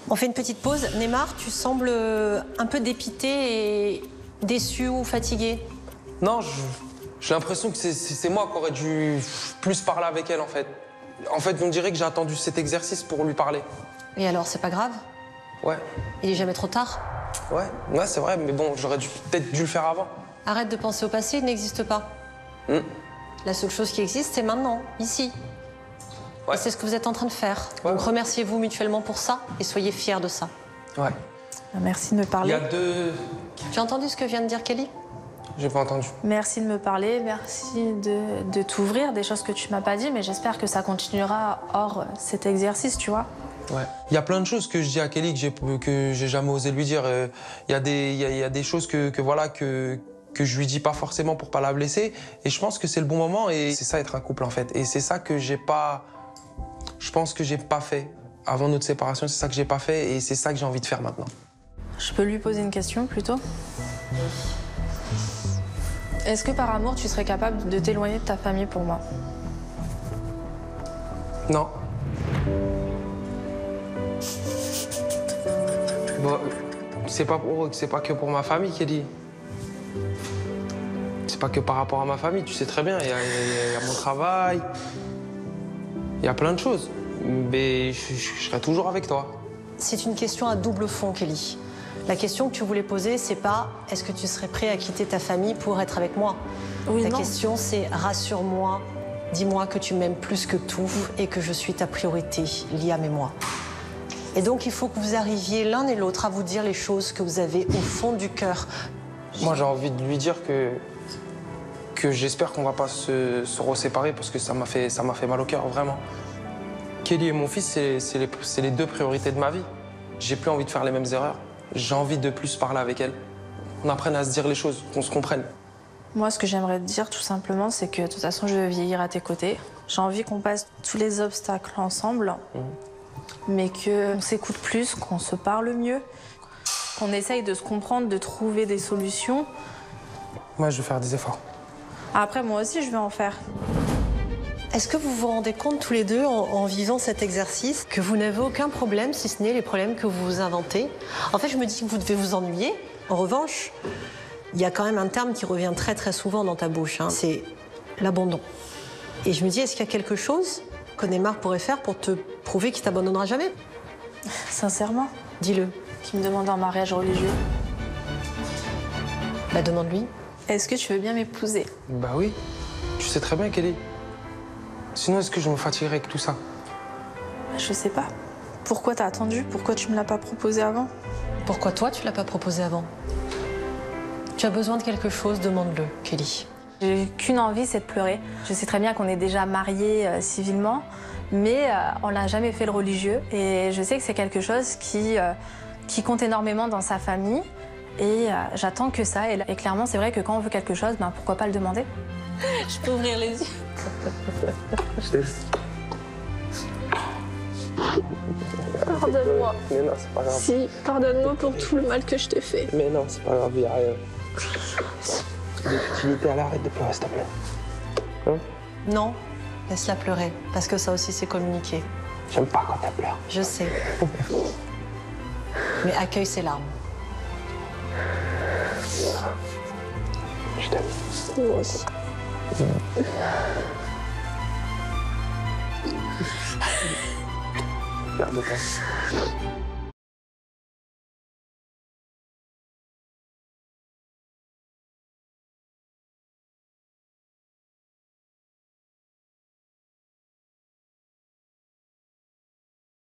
On fait une petite pause. Neymar, tu sembles un peu dépité et déçu ou fatigué. Non, j'ai l'impression que c'est moi qui aurais dû plus parler avec elle, en fait. En fait, on dirait que j'ai attendu cet exercice pour lui parler. Et alors, c'est pas grave? Ouais. Il est jamais trop tard? Ouais, c'est vrai, mais bon, j'aurais peut-être dû le faire avant. Arrête de penser au passé, il n'existe pas. La seule chose qui existe, c'est maintenant, ici. Ouais. Et c'est ce que vous êtes en train de faire. Ouais. Donc remerciez-vous mutuellement pour ça et soyez fiers de ça. Ouais. Merci de me Il parler. y a deux... Tu as entendu ce que vient de dire Kelly? J'ai pas entendu. Merci de me parler, merci de t'ouvrir, des choses que tu m'as pas dit, mais j'espère que ça continuera hors cet exercice, tu vois. Ouais. Il y a plein de choses que je dis à Kelly que j'ai jamais osé lui dire. Il y a des choses que je lui dis pas forcément pour pas la blesser. Et je pense que c'est le bon moment et c'est ça être un couple en fait. Et c'est ça que j'ai pas... Je pense que j'ai pas fait. Avant notre séparation, c'est ça que j'ai pas fait et c'est ça que j'ai envie de faire maintenant. Je peux lui poser une question plutôt? Est-ce que par amour, tu serais capable de t'éloigner de ta famille pour moi? Non. Bon, c'est pas que pour ma famille, Kelly. C'est pas que par rapport à ma famille, tu sais très bien. Il y a mon travail, il y a plein de choses. Mais je serai toujours avec toi. C'est une question à double fond, Kelly. La question que tu voulais poser, c'est pas est-ce que tu serais prêt à quitter ta famille pour être avec moi? Oui, La non. question, c'est rassure-moi, dis-moi que tu m'aimes plus que tout et que je suis ta priorité, Liam et moi. Et donc, il faut que vous arriviez l'un et l'autre à vous dire les choses que vous avez au fond du cœur. Moi, j'ai envie de lui dire que j'espère qu'on va pas se reséparer parce que ça m'a fait mal au cœur, vraiment. Kelly et mon fils, c'est les deux priorités de ma vie. J'ai plus envie de faire les mêmes erreurs. J'ai envie de plus parler avec elle. On apprenne à se dire les choses, qu'on se comprenne. Moi, ce que j'aimerais te dire, tout simplement, c'est que de toute façon, je vais vieillir à tes côtés. J'ai envie qu'on passe tous les obstacles ensemble, mais qu'on s'écoute plus, qu'on se parle mieux, qu'on essaye de se comprendre, de trouver des solutions. Moi, je vais faire des efforts. Après, moi aussi, je vais en faire. Est-ce que vous vous rendez compte tous les deux, en vivant cet exercice, que vous n'avez aucun problème, si ce n'est les problèmes que vous vous inventez? En fait, je me dis que vous devez vous ennuyer. En revanche, il y a quand même un terme qui revient très très souvent dans ta bouche, hein, c'est l'abandon. Et je me dis, est-ce qu'il y a quelque chose que Neymar pourrait faire pour te prouver qu'il t'abandonnera jamais? Sincèrement, Dis-le. qui me demande un mariage religieux. Bah, demande-lui. Est-ce que tu veux bien m'épouser? Bah oui, tu sais très bien, Kelly. Sinon, est-ce que je me fatiguerais avec tout ça? Je sais pas. Pourquoi t'as attendu? Pourquoi tu me l'as pas proposé avant? Pourquoi toi, tu l'as pas proposé avant? Tu as besoin de quelque chose, demande-le, Kelly. J'ai qu'une envie, c'est de pleurer. Je sais très bien qu'on est déjà mariés civilement, mais on n'a jamais fait le religieux. Et je sais que c'est quelque chose qui compte énormément dans sa famille. Et j'attends que ça. Et clairement, c'est vrai que quand on veut quelque chose, ben, pourquoi pas le demander? Je peux ouvrir les yeux. Je te laisse. Pardonne-moi. Mais non, c'est pas grave. Si, pardonne-moi pour tout le mal que je t'ai fait. Mais non, c'est pas grave, il y a rien. L'utilité, elle arrête de pleurer, s'il te plaît. Hein? Non, laisse-la pleurer, parce que ça aussi, c'est communiquer. J'aime pas quand elle pleure. Je sais. Mais accueille ses larmes. Je t'aime. Moi aussi. Garde-toi.